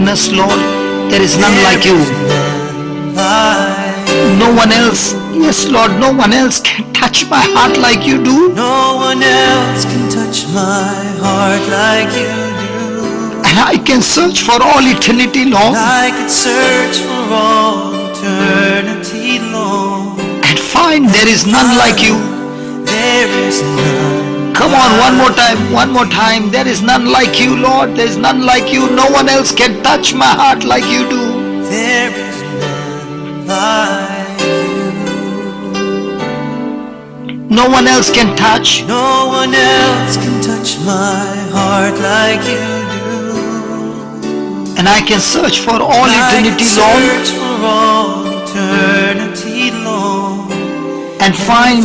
goodness, Lord. There is none like you. No one else. Yes, Lord, no one else can touch my heart like you do. No one else can touch my heart like you do. And I can search for all eternity long I could search for all eternity long and find there is none like you. There is none. Come on, one more time. There is none like you, Lord. There is none like you. No one else can touch my heart like you do. There is none like you. No one else can touch. No one else can touch my heart like you do. And I can search for all I can eternity long search for all eternity long and find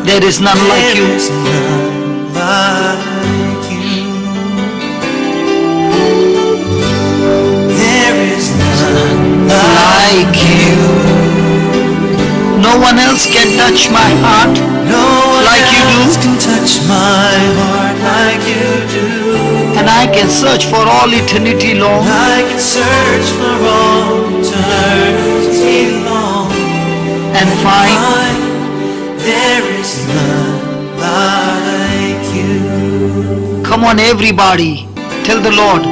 there is none like you. There is none like you. There is none Like you. No one else can touch my heart No one like you do. else can touch my heart like you do. And I can search for all eternity long I can search for all eternity long and find there is none like you. Come on, everybody, tell the Lord,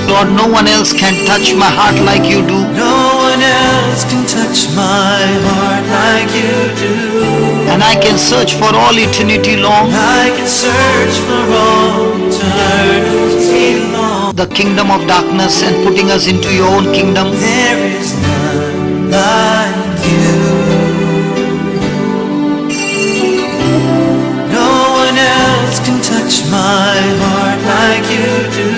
Lord, no one else can touch my heart like you do. No one else can touch my heart like you do. And I can search for all eternity long I can search for all eternity long. the kingdom of darkness and putting us into your own kingdom. There is none like you. No one else can touch my heart like you do.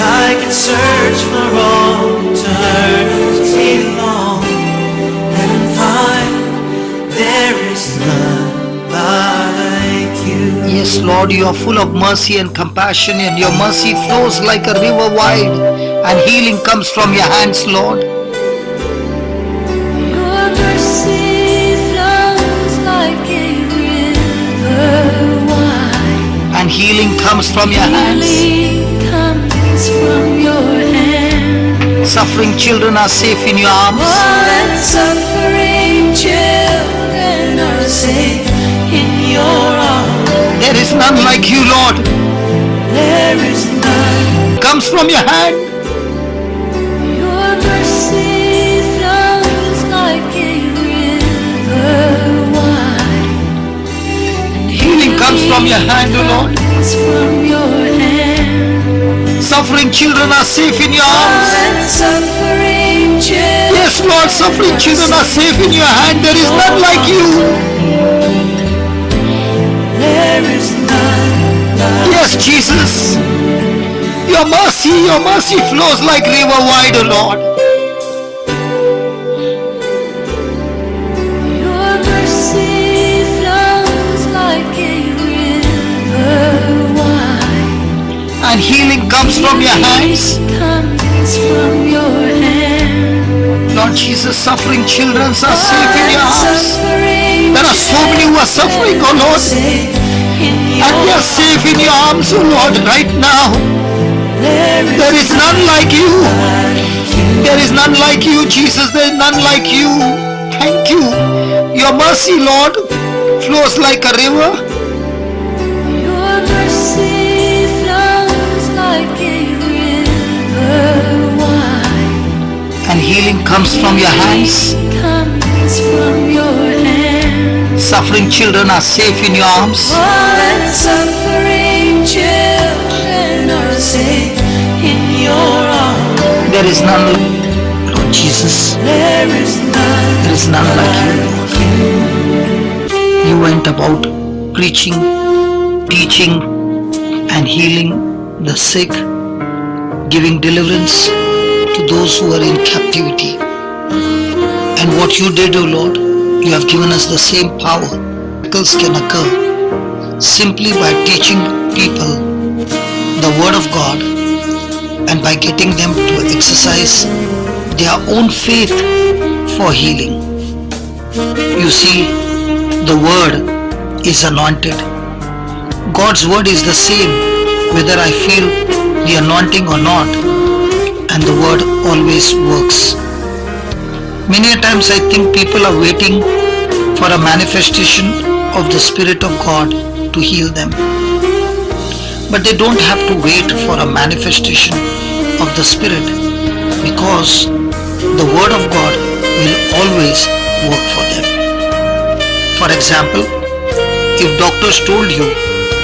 I can search for all eternity long and find there is none like you. Yes, Lord, you are full of mercy and compassion, and your mercy flows like a river wide, and healing comes from your hands, Lord. Your mercy flows like a river wide. And healing comes from your hands. Healing comes from your hand. Suffering children are safe in your arms. All and suffering children are safe in your arms. There is none like you, Lord. There is none. Comes from your hand. Your mercy flows like a river wide. And Healing comes from your hand, O Lord. comes from your hand. Suffering children are safe in your arms. And suffering children. Yes, Lord, suffering children are safe in your hand. There is none like you. There is none like Yes, Jesus. Your mercy flows like river wide, O Lord. your mercy flows like a river wide. And healing comes from your hands. Comes from your hand. Lord Jesus, suffering children are safe in your arms. There are so many who are suffering, O Lord. And they are safe in your arms, O Lord, right now. There is none like you. There is none like you, Jesus. There is none like you. Thank you. Your mercy, Lord, flows like a river. Your mercy flows like a river wide. And healing comes from your hands. Comes from your hand. Suffering children are safe in your arms. All and suffering children are safe in your arms. There is none like Lord Jesus. There is none. There is none like you. You went about preaching, teaching, and healing the sick, giving deliverance to those who are in captivity. And what you did, O Lord, you have given us the same power. Miracles can occur simply by teaching people the Word of God and by getting them to exercise their own faith for healing. You see, the Word is anointed. God's Word is the same whether I feel the anointing or not, and the word always works. Many a times I think people are waiting for a manifestation of the Spirit of God to heal them. But they don't have to wait for a manifestation of the Spirit, because the Word of God will always work for them. For example, if doctors told you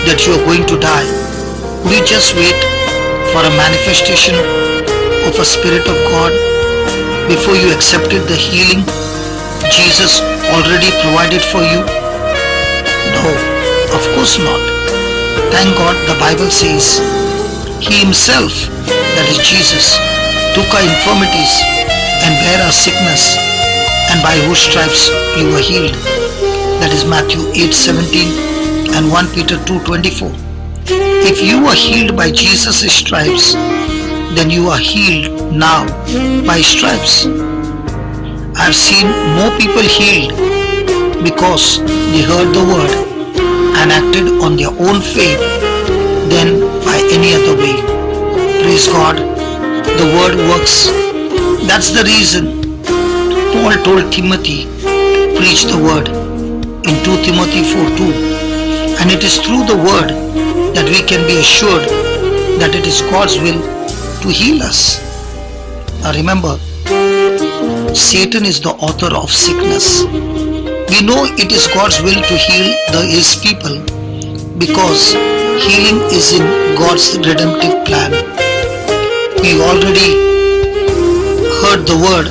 that you are going to die, would you just wait for a manifestation of a Spirit of God before you accepted the healing Jesus already provided for you? No, of course not. Thank God the Bible says He Himself, that is Jesus, took our infirmities and bare our sickness, and by whose stripes you were healed. That is Matthew 8:17 and 1 Peter 2:24. If you were healed by Jesus' stripes, then you are healed now by stripes. I have seen more people healed because they heard the word and acted on their own faith than by any other way. Praise God, the word works. That's the reason Paul told Timothy, preach the word in 2 Timothy 4:2. And it is through the word that we can be assured that it is God's will to heal us. Now remember, Satan is the author of sickness. We know it is God's will to heal His people because healing is in God's redemptive plan. We already heard the word.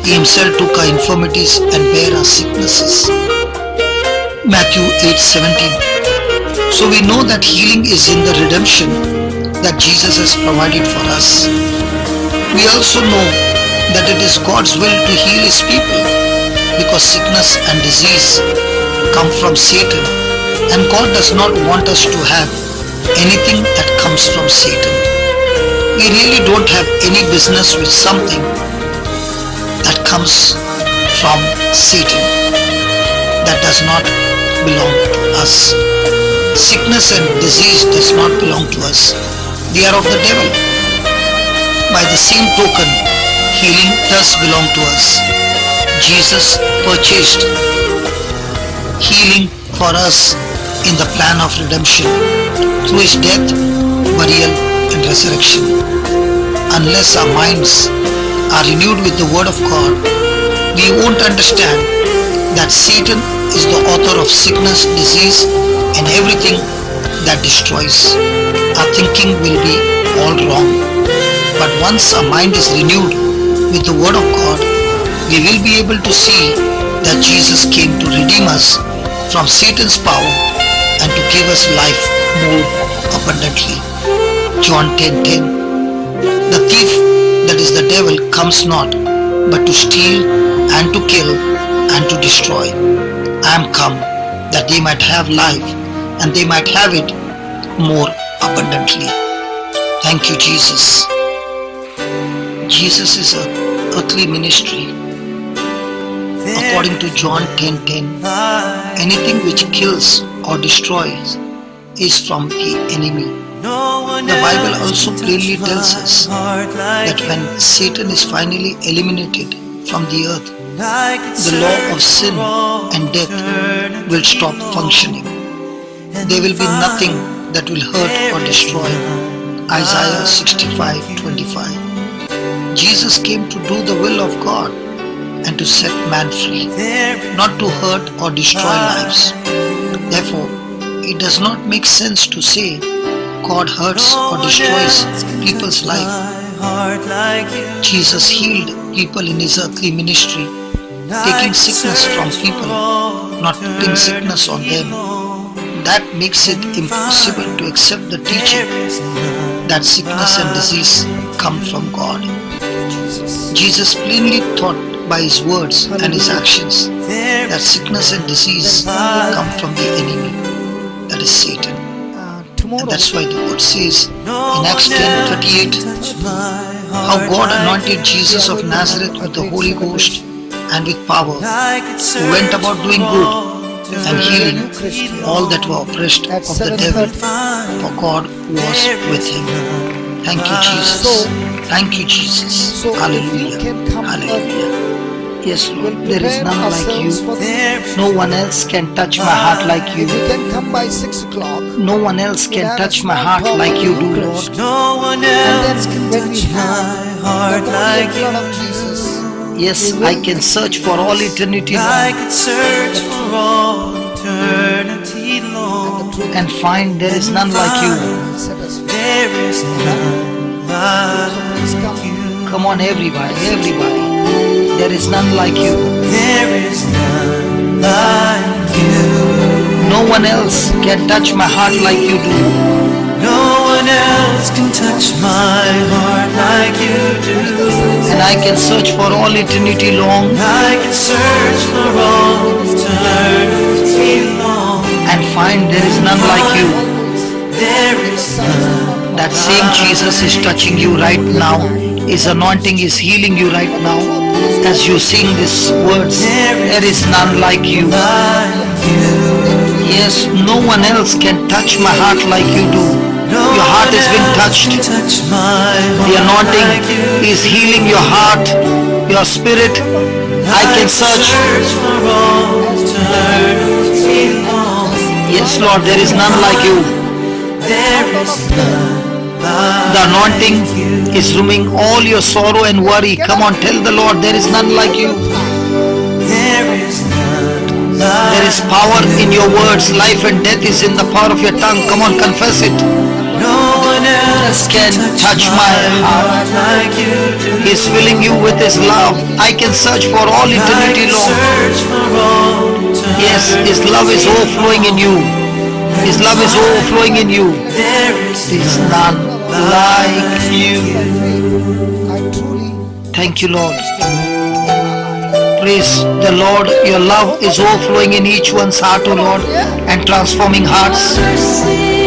He Himself took our infirmities and bare our sicknesses. Matthew 8:17. So we know that healing is in the redemption that Jesus has provided for us. We also know that it is God's will to heal His people because sickness and disease come from Satan, and God does not want us to have anything that comes from Satan. We really don't have any business with something that comes from Satan that does not belong to us. Sickness and disease does not belong to us. They are of the devil. By the same token, healing does belong to us. Jesus purchased healing for us in the plan of redemption through His death, burial and resurrection. Unless our minds are renewed with the Word of God, we won't understand that Satan is the author of sickness, disease and everything that destroys. Our thinking will be all wrong. But once our mind is renewed with the Word of God, we will be able to see that Jesus came to redeem us from Satan's power and to give us life more abundantly. John 10:10. The thief, that is the devil, comes not but to steal and to kill and to destroy. I am come that they might have life and they might have it more abundantly. Thank you, Jesus. Jesus is an earthly ministry. According to John 10:10, anything which kills or destroys is from the enemy. The Bible also plainly tells us that when Satan is finally eliminated from the earth, the law of sin and death will stop functioning. There will be nothing that will hurt or destroy. Isaiah 65:25. Jesus came to do the will of God and to set man free, not to hurt or destroy lives. Therefore, it does not make sense to say God hurts or destroys people's life. Jesus healed people in His earthly ministry, taking sickness from people, not putting sickness on them. That makes it impossible to accept the teaching that sickness and disease come from God. Jesus plainly taught by His words and His actions that sickness and disease come from the enemy, that is Satan. And that's why the word says in Acts 10:38, how God anointed Jesus of Nazareth with the Holy Ghost and with power, who went about doing good and healing all that were oppressed At of the 7:30. devil, for God was with him. Thank you, Jesus. Thank you, Jesus. So if you Hallelujah. can come Hallelujah. Yes, We'll Lord. There is prepare none like you. ourselves for the No one else can touch my heart like you. If you can come by 6 o'clock, No one else can touch my heart like you do, Lord. No one and else then can when we touch have my the heart body like and blood of you. Jesus, Yes, I can search for all eternity I long could search for all eternity and the long. truth and find there is none like you. will set us free. There is none Please like come. you. Come on, everybody, everybody. There is none like you. There is none like you. No one else can touch my heart like you do. No one else can touch my heart like you do. And I can search for all eternity long I can search for all eternity long. and find there is none like you. There is none. That same Jesus is touching you right now. His anointing is healing you right now. As you sing these words, there is none like you. Like you. Yes, no one else can touch my heart like you do. No Your heart one has been else touched. can touch my The heart anointing like you. is healing your heart, your spirit. I can search. for all eternity long. Yes, Lord, there is none like you. There is none like The anointing is removing all your sorrow and worry. Come on, tell the Lord, there is none like you. There is none like There is power in your words. Life and death is in the power of your tongue. Come on, confess it. no one else Can touch my heart. like you do. He's filling you with His love. I can search for all I eternity can long. search for all eternity. Yes, His love is overflowing in you. His love is overflowing in you. There is There is none like you. I truly Thank you, Lord. Praise the Lord. Your love is overflowing in each one's heart, O Lord, and transforming hearts. Mercy